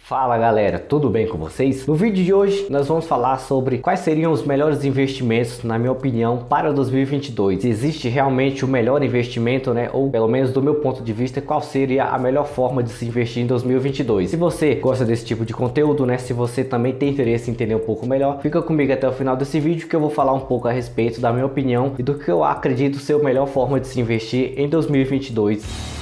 Fala galera, tudo bem com vocês? No vídeo de hoje nós vamos falar sobre quais seriam os melhores investimentos, na minha opinião, para 2022. Se existe realmente o melhor investimento, né? Ou pelo menos do meu ponto de vista, qual seria a melhor forma de se investir em 2022. Se você gosta desse tipo de conteúdo, né? Se você também tem interesse em entender um pouco melhor, fica comigo até o final desse vídeo que eu vou falar um pouco a respeito da minha opinião e do que eu acredito ser a melhor forma de se investir em 2022.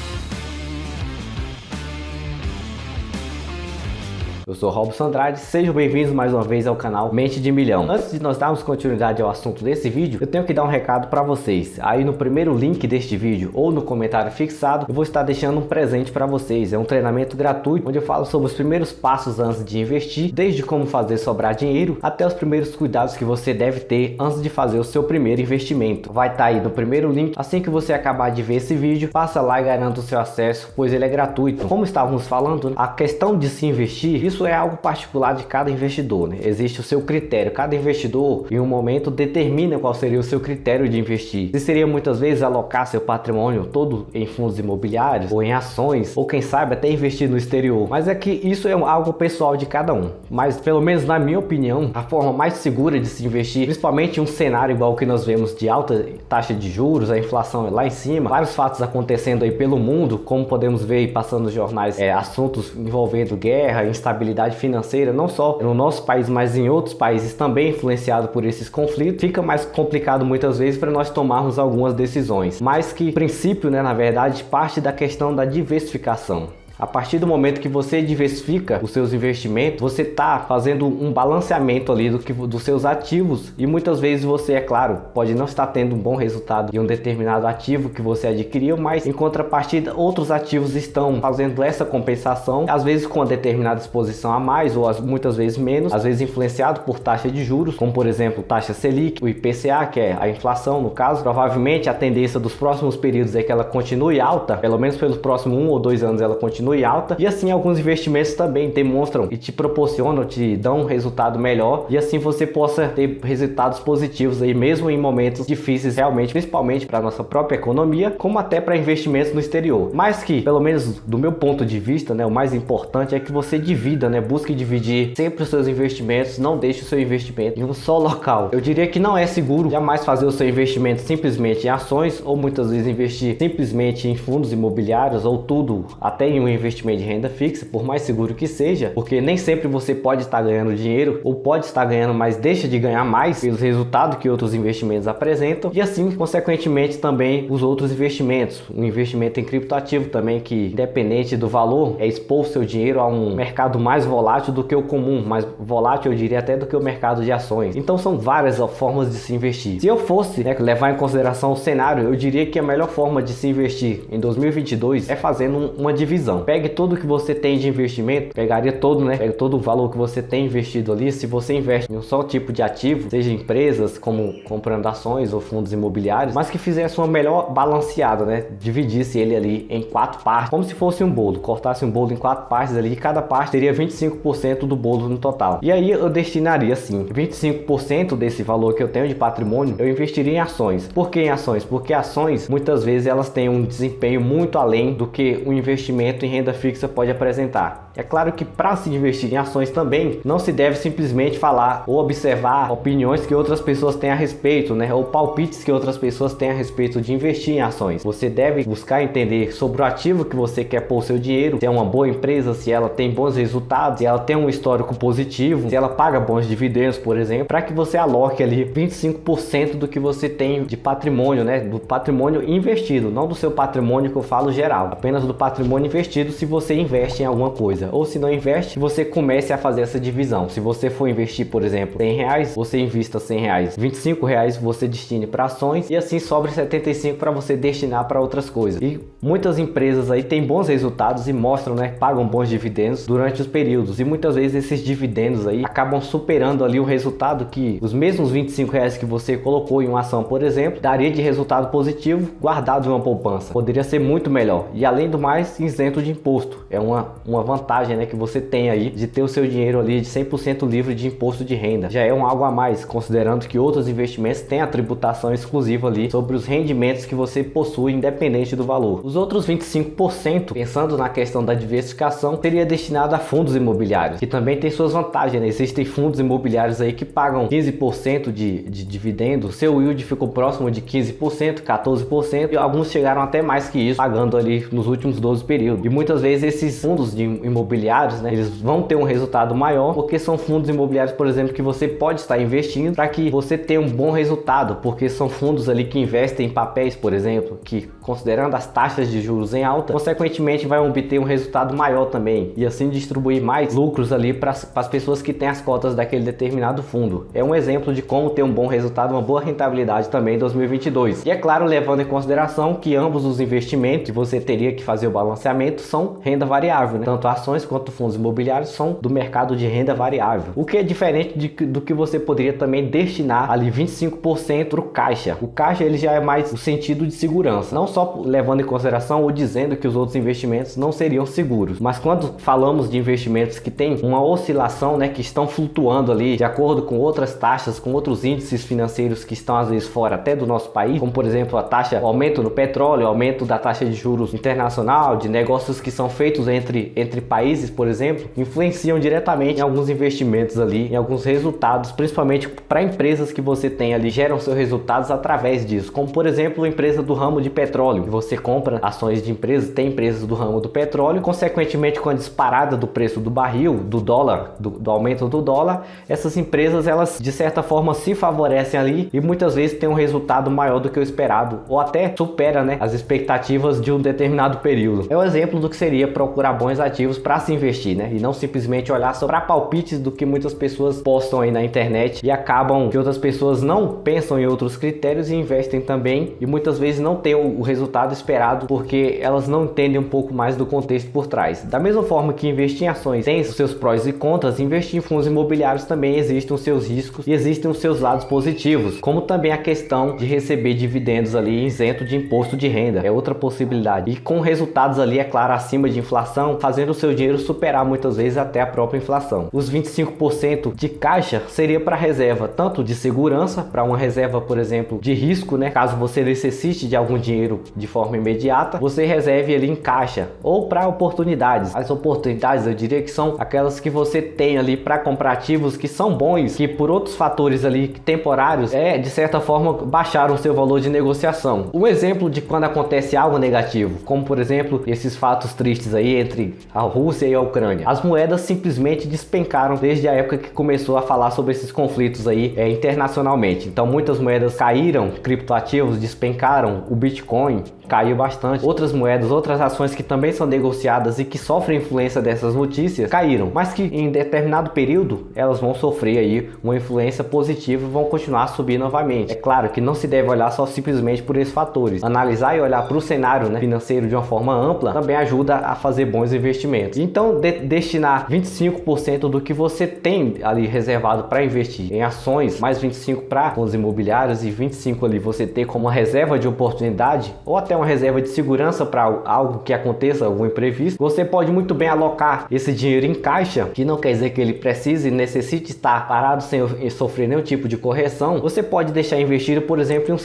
Eu sou Robson Andrade, sejam bem-vindos mais uma vez ao canal Mente de Milhão. Antes de nós darmos continuidade ao assunto desse vídeo, eu tenho que dar um recado para vocês. Aí no primeiro link deste vídeo ou no comentário fixado, eu vou estar deixando um presente para vocês. É um treinamento gratuito, onde eu falo sobre os primeiros passos antes de investir, desde como fazer sobrar dinheiro, até os primeiros cuidados que você deve ter antes de fazer o seu primeiro investimento. Vai estar aí no primeiro link. Assim que você acabar de ver esse vídeo, passa lá e garanta o seu acesso, pois ele é gratuito. Como estávamos falando, a questão de se investir, isso é algo particular de cada investidor, né? Existe o seu critério. Cada investidor em um momento determina qual seria o seu critério de investir. Se seria muitas vezes alocar seu patrimônio todo em fundos imobiliários ou em ações, ou quem sabe até investir no exterior. Mas é que isso é algo pessoal de cada um. Mas pelo menos na minha opinião, a forma mais segura de se investir, principalmente em um cenário igual que nós vemos de alta taxa de juros, a inflação é lá em cima, vários fatos acontecendo aí pelo mundo, como podemos ver passando nos jornais, assuntos envolvendo guerra, instabilidade financeira, não só no nosso país, mas em outros países também influenciado por esses conflitos, fica mais complicado muitas vezes para nós tomarmos algumas decisões. Mas que, princípio, né, na verdade, parte da questão da diversificação. A partir do momento que você diversifica os seus investimentos, você está fazendo um balanceamento ali dos seus ativos, e muitas vezes você, é claro, pode não estar tendo um bom resultado em um determinado ativo que você adquiriu, mas em contrapartida outros ativos estão fazendo essa compensação, às vezes com uma determinada exposição a mais ou muitas vezes menos, às vezes influenciado por taxa de juros, como por exemplo taxa Selic, o IPCA, que é a inflação no caso. Provavelmente a tendência dos próximos períodos é que ela continue alta, pelo menos pelos próximos 1 ou 2 anos ela continue alta, e assim alguns investimentos também demonstram e te proporcionam, te dão um resultado melhor, e assim você possa ter resultados positivos aí mesmo em momentos difíceis realmente, principalmente para nossa própria economia, como até para investimentos no exterior. Mas que, pelo menos do meu ponto de vista, né, o mais importante é que você divida, né, busque dividir sempre os seus investimentos, não deixe o seu investimento em um só local. Eu diria que não é seguro jamais fazer o seu investimento simplesmente em ações, ou muitas vezes investir simplesmente em fundos imobiliários, ou tudo até em um investimento de renda fixa, por mais seguro que seja, porque nem sempre você pode estar ganhando dinheiro, ou pode estar ganhando, mas deixa de ganhar mais pelos resultados que outros investimentos apresentam, e assim consequentemente também os outros investimentos. Um investimento em criptoativo também, que independente do valor, expor o seu dinheiro a um mercado mais volátil do que o comum, mais volátil eu diria até do que o mercado de ações. Então são várias formas de se investir. Se eu fosse, né, levar em consideração o cenário, eu diria que a melhor forma de se investir em 2022 é fazendo uma divisão. Pegue tudo que você tem de investimento, pegaria todo, né? Pega todo o valor que você tem investido ali. Se você investe em um só tipo de ativo, seja empresas como comprando ações ou fundos imobiliários, mas que fizesse uma melhor balanceada, né? Dividisse ele ali em 4 partes, como se fosse um bolo, cortasse um bolo em 4 partes ali, e cada parte teria 25% do bolo no total. E aí eu destinaria assim, 25% desse valor que eu tenho de patrimônio, eu investiria em ações. Por que em ações? Porque ações, muitas vezes elas têm um desempenho muito além do que um investimento em renda fixa pode apresentar. É claro que para se investir em ações também não se deve simplesmente falar ou observar opiniões que outras pessoas têm a respeito, né? Ou palpites que outras pessoas têm a respeito de investir em ações. Você deve buscar entender sobre o ativo que você quer pôr o seu dinheiro, se é uma boa empresa, se ela tem bons resultados, se ela tem um histórico positivo, se ela paga bons dividendos, por exemplo, para que você aloque ali 25% do que você tem de patrimônio, né? Do patrimônio investido, não do seu patrimônio que eu falo geral, apenas do patrimônio investido se você investe em alguma coisa. Ou se não investe, você comece a fazer essa divisão. Se você for investir, por exemplo, R$100, você invista R$100, R$25 você destine para ações, e assim sobra 75 para você destinar para outras coisas. E muitas empresas aí têm bons resultados e mostram, né, pagam bons dividendos durante os períodos, e muitas vezes esses dividendos aí acabam superando ali o resultado que os mesmos R$25 que você colocou em uma ação, por exemplo, daria de resultado positivo guardado em uma poupança. Poderia ser muito melhor, e além do mais, isento de imposto. É uma vantagem, né, que você tem aí de ter o seu dinheiro ali de 100% livre de imposto de renda. Já é algo a mais, considerando que outros investimentos têm a tributação exclusiva ali sobre os rendimentos que você possui, independente do valor. Os outros 25%, pensando na questão da diversificação, seria destinado a fundos imobiliários, que também tem suas vantagens, né? Existem fundos imobiliários aí que pagam 15% de dividendo, seu yield ficou próximo de 15%, 14%, e alguns chegaram até mais que isso, pagando ali nos últimos 12 períodos. E muitas vezes esses fundos imobiliários, né, eles vão ter um resultado maior, porque são fundos imobiliários, por exemplo, que você pode estar investindo para que você tenha um bom resultado, porque são fundos ali que investem em papéis, por exemplo, que, considerando as taxas de juros em alta, consequentemente vai obter um resultado maior também, e assim distribuir mais lucros ali para as pessoas que têm as cotas daquele determinado fundo. É um exemplo de como ter um bom resultado, uma boa rentabilidade também em 2022. E é claro, levando em consideração que ambos os investimentos que você teria que fazer o balanceamento são renda variável, né? Tanto ações quanto fundos imobiliários são do mercado de renda variável, o que é diferente do que você poderia também destinar ali 25% para o caixa. O caixa ele já é mais o sentido de segurança, não só levando em consideração ou dizendo que os outros investimentos não seriam seguros, mas quando falamos de investimentos que têm uma oscilação, né, que estão flutuando ali de acordo com outras taxas, com outros índices financeiros que estão às vezes fora até do nosso país, como por exemplo a taxa, o aumento no petróleo, o aumento da taxa de juros internacional, de negócios que são feitos entre países, por exemplo, influenciam diretamente em alguns investimentos ali, em alguns resultados, principalmente para empresas que você tem ali, geram seus resultados através disso, como por exemplo a empresa do ramo de petróleo, que você compra ações de empresas, tem empresas do ramo do petróleo, consequentemente com a disparada do preço do barril, do dólar, do aumento do dólar, essas empresas elas de certa forma se favorecem ali e muitas vezes tem um resultado maior do que o esperado, ou até supera, né, as expectativas de um determinado período. É um exemplo do que seria procurar bons ativos para se investir, né, e não simplesmente olhar só para palpites do que muitas pessoas postam aí na internet e acabam que outras pessoas não pensam em outros critérios e investem também e muitas vezes não tem o resultado esperado porque elas não entendem um pouco mais do contexto por trás. Da mesma forma que investir em ações tem os seus prós e contras, investir em fundos imobiliários também existem os seus riscos e existem os seus lados positivos, como também a questão de receber dividendos ali isento de imposto de renda, é outra possibilidade, e com resultados ali, é claro, acima de inflação, fazendo o seu dinheiro superar muitas vezes até a própria inflação. Os 25% de caixa seria para reserva, tanto de segurança, para uma reserva, por exemplo, de risco, né, caso você necessite de algum dinheiro de forma imediata, você reserve ali em caixa, ou para oportunidades. As oportunidades eu diria que são aquelas que você tem ali para comprar ativos que são bons, que por outros fatores ali temporários, de certa forma baixaram o seu valor de negociação. Um exemplo de quando acontece algo negativo, como por exemplo esses fatos tristes aí entre a Rússia e a Ucrânia, as moedas simplesmente despencaram desde a época que começou a falar sobre esses conflitos aí internacionalmente. Então muitas moedas caíram, criptoativos despencaram, o Bitcoin caiu bastante, outras moedas, outras ações que também são negociadas e que sofrem influência dessas notícias caíram, mas que em determinado período elas vão sofrer aí uma influência positiva e vão continuar a subir novamente. É claro que não se deve olhar só simplesmente por esses fatores, analisar e olhar para o cenário, né, financeiro de uma forma ampla também ajuda a fazer bons investimentos. Então destinar 25% do que você tem ali reservado para investir em ações, mais 25% para fundos imobiliários e 25% ali você ter como uma reserva de oportunidade ou até uma reserva de segurança para algo que aconteça, algum imprevisto, você pode muito bem alocar esse dinheiro em caixa, que não quer dizer que ele precise e necessite estar parado sem sofrer nenhum tipo de correção. Você pode deixar investido, por exemplo, em um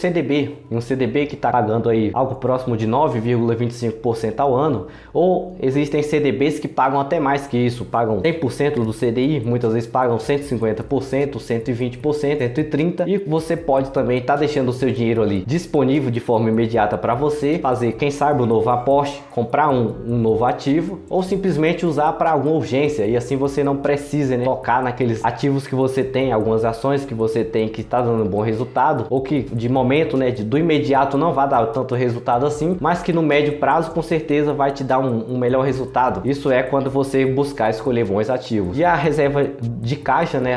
CDB que está pagando aí algo próximo de 9,25% ao ano, ou existem CDBs que pagam até mais que isso, pagam 100% do CDI, muitas vezes pagam 150%, 120%, 130%, e você pode também estar deixando o seu dinheiro ali disponível de forma imediata para você fazer, quem sabe, um novo aporte, comprar um novo ativo ou simplesmente usar para alguma urgência, e assim você não precisa, né, tocar naqueles ativos que você tem, algumas ações que você tem que está dando um bom resultado ou que de momento, né, do imediato não vai dar tanto resultado assim, mas que no médio prazo com certeza vai te dar um melhor resultado. Isso é quando você buscar escolher bons ativos. E a reserva de caixa, né,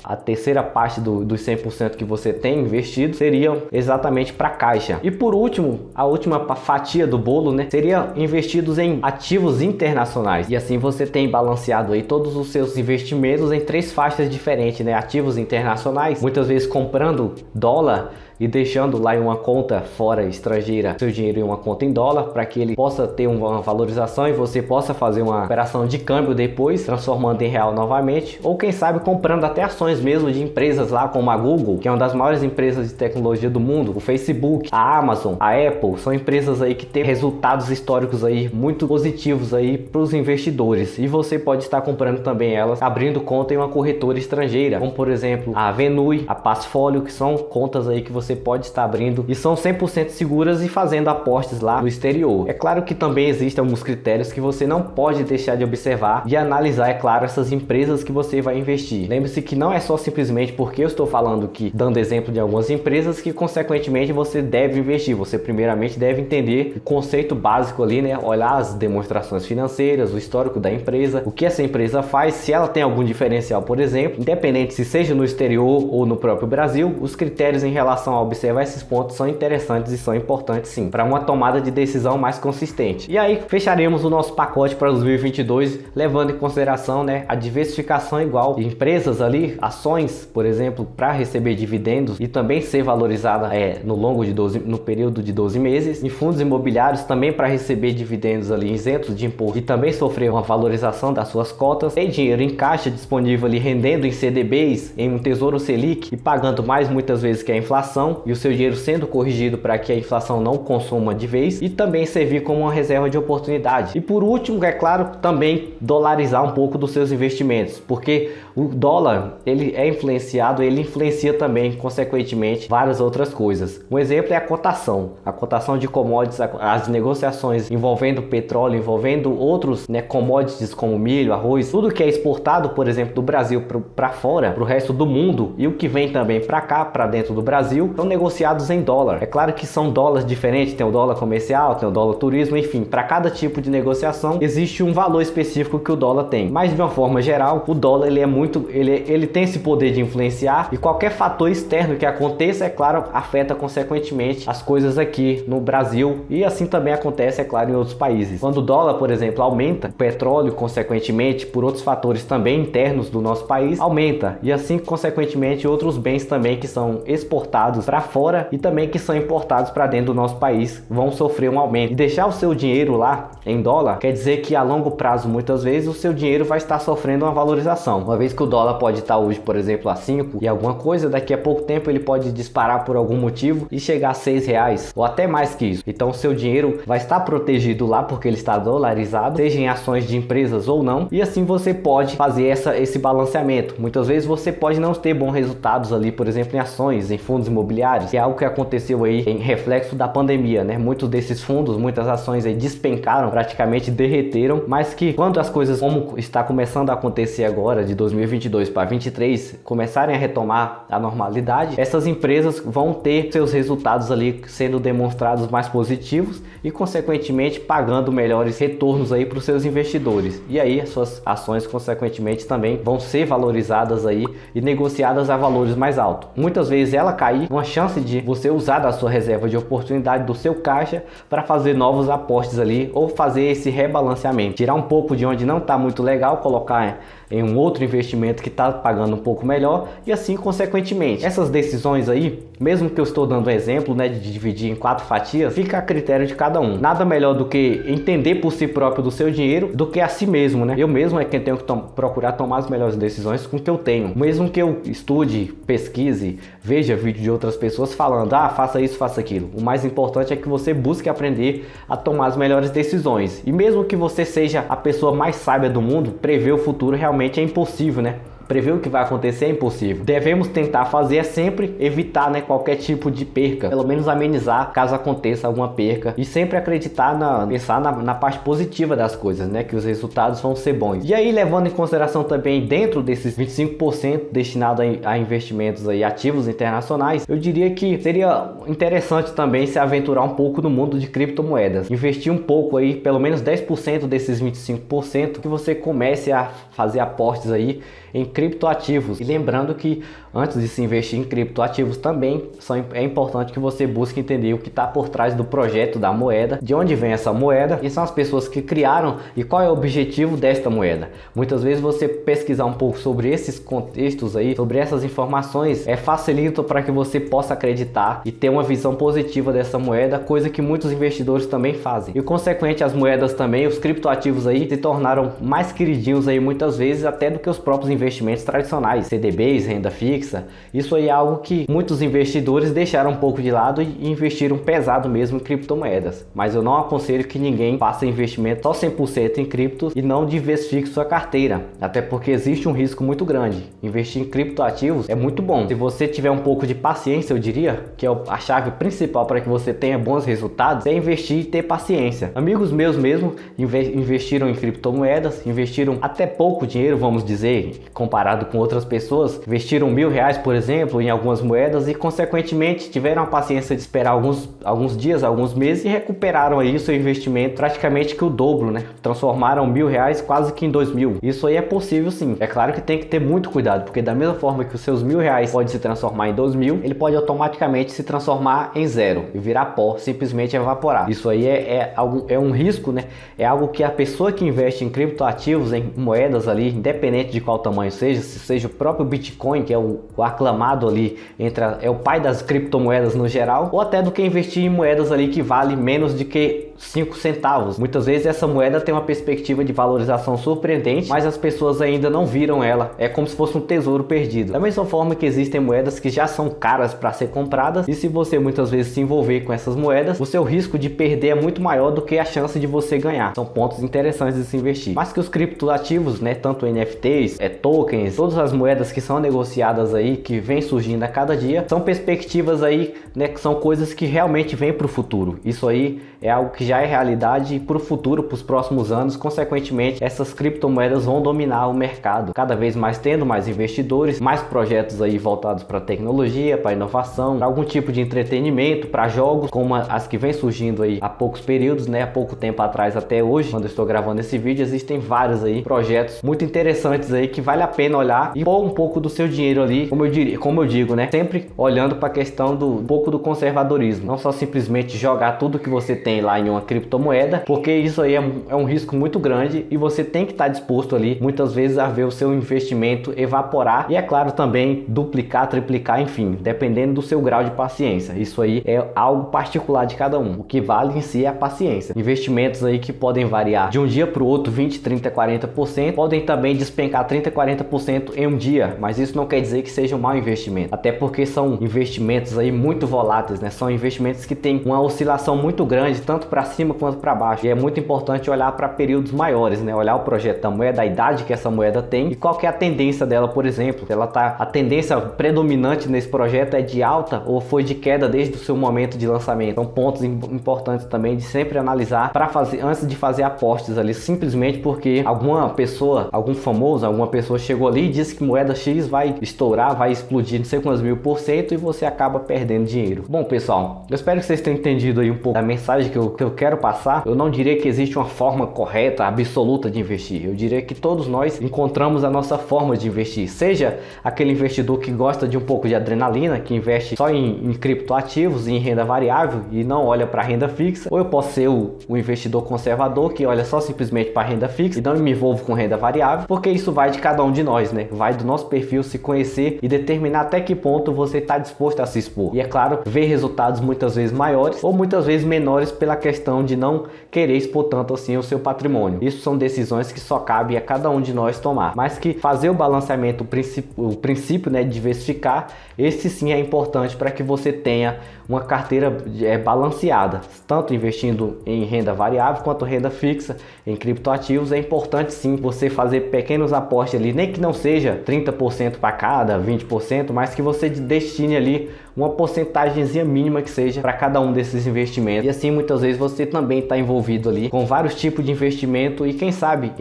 a terceira parte dos 100% que você tem investido seria exatamente para caixa. E por último, a última fatia do bolo, né, seria investidos em ativos internacionais. E assim você tem balanceado aí todos os seus investimentos em 3 faixas diferentes, né? Ativos internacionais, muitas vezes comprando dólar e deixando lá em uma conta fora estrangeira seu dinheiro em uma conta em dólar, para que ele possa ter uma valorização e você possa fazer uma operação de câmbio depois, transformando em real novamente, ou quem sabe comprando até ações mesmo de empresas lá como a Google, que é uma das maiores empresas de tecnologia do mundo, o Facebook, a Amazon, a Apple, são empresas aí que têm resultados históricos aí muito positivos aí para os investidores, e você pode estar comprando também elas, abrindo conta em uma corretora estrangeira, como por exemplo a Venui, a Passfolio, que são contas aí que você pode estar abrindo e são 100% seguras e fazendo apostas lá no exterior. É claro que também existem alguns critérios que você não pode deixar de observar e analisar, é claro, essas empresas que você vai investir. Lembre-se que não é só simplesmente porque eu estou falando que, dando exemplo de algumas empresas, que consequentemente você deve investir. Você primeiramente deve entender o conceito básico ali, né? Olhar as demonstrações financeiras, o histórico da empresa, o que essa empresa faz, se ela tem algum diferencial, por exemplo, independente se seja no exterior ou no próprio Brasil, os critérios em relação a observar esses pontos são interessantes e são importantes sim, para uma tomada de decisão mais consistente. E aí fecharemos o nosso pacote para 2022, levando em consideração, né, a diversificação igual de empresas ali, ações, por exemplo, para receber dividendos e também ser valorizada no período de 12 meses, em fundos imobiliários também para receber dividendos ali isentos de imposto e também sofrer uma valorização das suas cotas, tem dinheiro em caixa disponível ali rendendo em CDBs, em um Tesouro Selic e pagando mais muitas vezes que a inflação, e o seu dinheiro sendo corrigido para que a inflação não consuma de vez, e também servir como uma reserva de oportunidade. E por último, é claro, também dolarizar um pouco dos seus investimentos, porque o dólar ele é influenciado, ele influencia também consequentemente várias outras coisas. Um exemplo é a cotação de commodities, as negociações envolvendo petróleo, envolvendo outros, né, commodities como milho, arroz, tudo que é exportado, por exemplo, do Brasil para fora, para o resto do mundo, e o que vem também para cá, para dentro do Brasil, são negociados em dólar. É claro que são dólares diferentes, tem o dólar comercial, tem o dólar turismo, enfim, para cada tipo de negociação existe um valor específico que o dólar tem. Mas de uma forma geral, o dólar ele tem esse poder de influenciar, e qualquer fator externo que aconteça, é claro, afeta consequentemente as coisas aqui no Brasil, e assim também acontece, é claro, em outros países. Quando o dólar, por exemplo, aumenta, o petróleo, consequentemente, por outros fatores também internos do nosso país, aumenta, e assim, consequentemente, outros bens também que são exportados para fora e também que são importados para dentro do nosso país vão sofrer um aumento. E deixar o seu dinheiro lá em dólar quer dizer que a longo prazo, muitas vezes, o seu dinheiro vai estar sofrendo uma valorização. Uma vez que o dólar pode estar hoje, por exemplo, a 5 e alguma coisa, daqui a pouco tempo ele pode disparar por algum motivo e chegar a 6 reais ou até mais que isso. Então o seu dinheiro vai estar protegido lá porque ele está dolarizado, seja em ações de empresas ou não, e assim você pode fazer esse balanceamento. Muitas vezes você pode não ter bons resultados ali, por exemplo, em ações, em fundos imobiliários, que é algo que aconteceu aí em reflexo da pandemia, né? Muitos desses fundos, muitas ações aí despencaram, praticamente derreteram, mas que quando as coisas, como está começando a acontecer agora, de 2022 para 2023, começarem a retomar a normalidade, essas empresas vão ter seus resultados ali sendo demonstrados mais positivos e consequentemente pagando melhores retornos aí para os seus investidores. E aí as suas ações consequentemente também vão ser valorizadas aí e negociadas a valores mais altos. Muitas vezes ela cair, uma chance de você usar da sua reserva de oportunidade do seu caixa para fazer novos aportes ali ou fazer esse rebalanceamento, tirar um pouco de onde não está muito legal, colocar em um outro investimento que está pagando um pouco melhor, e assim consequentemente. Essas decisões aí, mesmo que eu estou dando um exemplo, né, de dividir em 4 fatias, fica a critério de cada um. Nada melhor do que entender por si próprio do seu dinheiro do que a si mesmo, né? Eu mesmo é quem tenho que procurar tomar as melhores decisões com o que eu tenho. Mesmo que eu estude, pesquise, veja vídeo de outras pessoas falando, faça isso, faça aquilo. O mais importante é que você busque aprender a tomar as melhores decisões. E mesmo que você seja a pessoa mais sábia do mundo, prever o futuro realmente é impossível, né? Prever o que vai acontecer é impossível. Devemos tentar fazer sempre evitar, né, qualquer tipo de perca, pelo menos amenizar caso aconteça alguma perca, e sempre acreditar pensar na parte positiva das coisas, né, que os resultados vão ser bons. E aí, levando em consideração também, dentro desses 25% destinado a investimentos aí ativos internacionais, eu diria que seria interessante também se aventurar um pouco no mundo de criptomoedas, investir um pouco aí, pelo menos 10% desses 25%, que você comece a fazer aportes aí em criptoativos. E lembrando que antes de se investir em criptoativos também é importante que você busque entender o que está por trás do projeto da moeda, de onde vem essa moeda, quem são as pessoas que criaram e qual é o objetivo desta moeda. Muitas vezes você pesquisar um pouco sobre esses contextos aí, sobre essas informações, facilita para que você possa acreditar e ter uma visão positiva dessa moeda, coisa que muitos investidores também fazem. E consequente, as moedas também, os criptoativos aí se tornaram mais queridinhos aí muitas vezes até do que os próprios investimentos tradicionais, CDBs, renda fixa. Isso aí é algo que muitos investidores deixaram um pouco de lado e investiram pesado mesmo em criptomoedas. Mas eu não aconselho que ninguém faça investimento só 100% em criptos e não diversifique sua carteira, até porque existe um risco muito grande. Investir em criptoativos é muito bom. Se você tiver um pouco de paciência, eu diria que é a chave principal para que você tenha bons resultados, é investir e ter paciência. Amigos meus mesmo investiram em criptomoedas, investiram até pouco dinheiro, vamos dizer, comparado com outras pessoas, investiram R$1.000, por exemplo, em algumas moedas e consequentemente tiveram a paciência de esperar alguns dias, alguns meses e recuperaram aí o seu investimento praticamente que o dobro, né? Transformaram R$1.000 quase que em 2.000. Isso aí é possível sim. É claro que tem que ter muito cuidado, porque da mesma forma que os seus R$1.000 pode se transformar em 2.000, ele pode automaticamente se transformar em zero e virar pó, simplesmente evaporar. Isso aí é um risco, né? É algo que a pessoa que investe em criptoativos, em moedas ali, independente de qual tamanho seja, se seja o próprio Bitcoin, que é o aclamado ali, é o pai das criptomoedas no geral, ou até do que investir em moedas ali que vale menos de que 5 centavos. Muitas vezes essa moeda tem uma perspectiva de valorização surpreendente, mas as pessoas ainda não viram ela. É como se fosse um tesouro perdido. Da mesma forma que existem moedas que já são caras para ser compradas, e se você muitas vezes se envolver com essas moedas, o seu risco de perder é muito maior do que a chance de você ganhar. São pontos interessantes de se investir. Mas que os criptoativos, né, tanto NFTs, tokens, todas as moedas que são negociadas aí, que vem surgindo a cada dia, são perspectivas aí, né, que são coisas que realmente vêm para o futuro. Isso aí é algo que já é realidade e para o futuro, para os próximos anos, consequentemente, essas criptomoedas vão dominar o mercado, cada vez mais tendo mais investidores, mais projetos aí voltados para tecnologia, para inovação, para algum tipo de entretenimento, para jogos, como as que vem surgindo aí há poucos períodos, né, há pouco tempo atrás até hoje, quando eu estou gravando esse vídeo, existem vários aí projetos muito interessantes aí que vale a pena olhar e pôr um pouco do seu dinheiro ali, como eu digo, né, sempre olhando para a questão um pouco do conservadorismo, não só simplesmente jogar tudo que você tem lá em uma criptomoeda, porque isso aí é um risco muito grande e você tem que estar disposto ali muitas vezes a ver o seu investimento evaporar e, é claro, também duplicar, triplicar, enfim, dependendo do seu grau de paciência. Isso aí é algo particular de cada um. O que vale em si é a paciência. Investimentos aí que podem variar de um dia para o outro 20, 30, 40%, podem também despencar 30, 40% em um dia, mas isso não quer dizer que seja um mau investimento, até porque são investimentos aí muito voláteis, né? São investimentos que têm uma oscilação muito grande, tanto para cima quanto para baixo, e é muito importante olhar para períodos maiores, né? Olhar o projeto da moeda, a idade que essa moeda tem e qual que é a tendência dela, por exemplo. A tendência predominante nesse projeto é de alta ou foi de queda desde o seu momento de lançamento. São pontos importantes também de sempre analisar antes de fazer apostas ali, simplesmente porque alguma pessoa, algum famoso, alguma pessoa chegou ali e disse que moeda X vai estourar, vai explodir não sei quantos %, e você acaba perdendo dinheiro. Bom, pessoal, eu espero que vocês tenham entendido aí um pouco da mensagem que eu quero passar. Eu não diria que existe uma forma correta, absoluta de investir. Eu diria que todos nós encontramos a nossa forma de investir. Seja aquele investidor que gosta de um pouco de adrenalina, que investe só em criptoativos e em renda variável e não olha para renda fixa, ou eu posso ser o investidor conservador que olha só simplesmente para renda fixa e não me envolvo com renda variável, porque isso vai de cada um de nós, né? Vai do nosso perfil, se conhecer e determinar até que ponto você está disposto a se expor. E é claro, ver resultados muitas vezes maiores ou muitas vezes menores pela questão de não querer expor tanto assim o seu patrimônio. Isso são decisões que só cabe a cada um de nós tomar, mas que fazer o balanceamento, o princípio, né, de diversificar, esse sim é importante para que você tenha uma carteira balanceada, tanto investindo em renda variável quanto renda fixa, em criptoativos. É importante sim você fazer pequenos aportes ali, nem que não seja 30% para cada, 20%, mas que você destine ali uma porcentagemzinha mínima que seja para cada um desses investimentos. E assim muitas vezes você também está envolvido ali com vários tipos de investimento e quem sabe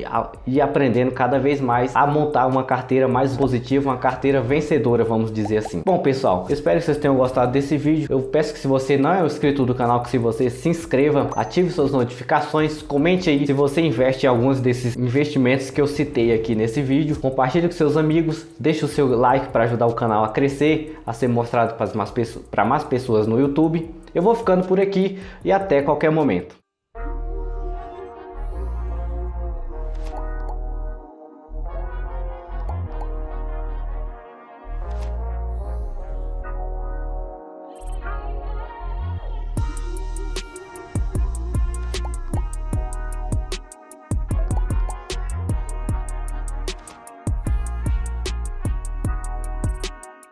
ir aprendendo cada vez mais a montar uma carteira mais positiva, uma carteira vencedora, vamos dizer assim. Bom pessoal, eu espero que vocês tenham gostado desse vídeo. Eu peço que se você não é inscrito do canal, que se você se inscreva, ative suas notificações, comente aí se você investe em alguns desses investimentos que eu citei aqui nesse vídeo, compartilhe com seus amigos, deixe o seu like para ajudar o canal a crescer, a ser mostrado para mais pessoas no YouTube. Eu vou ficando por aqui e até qualquer momento.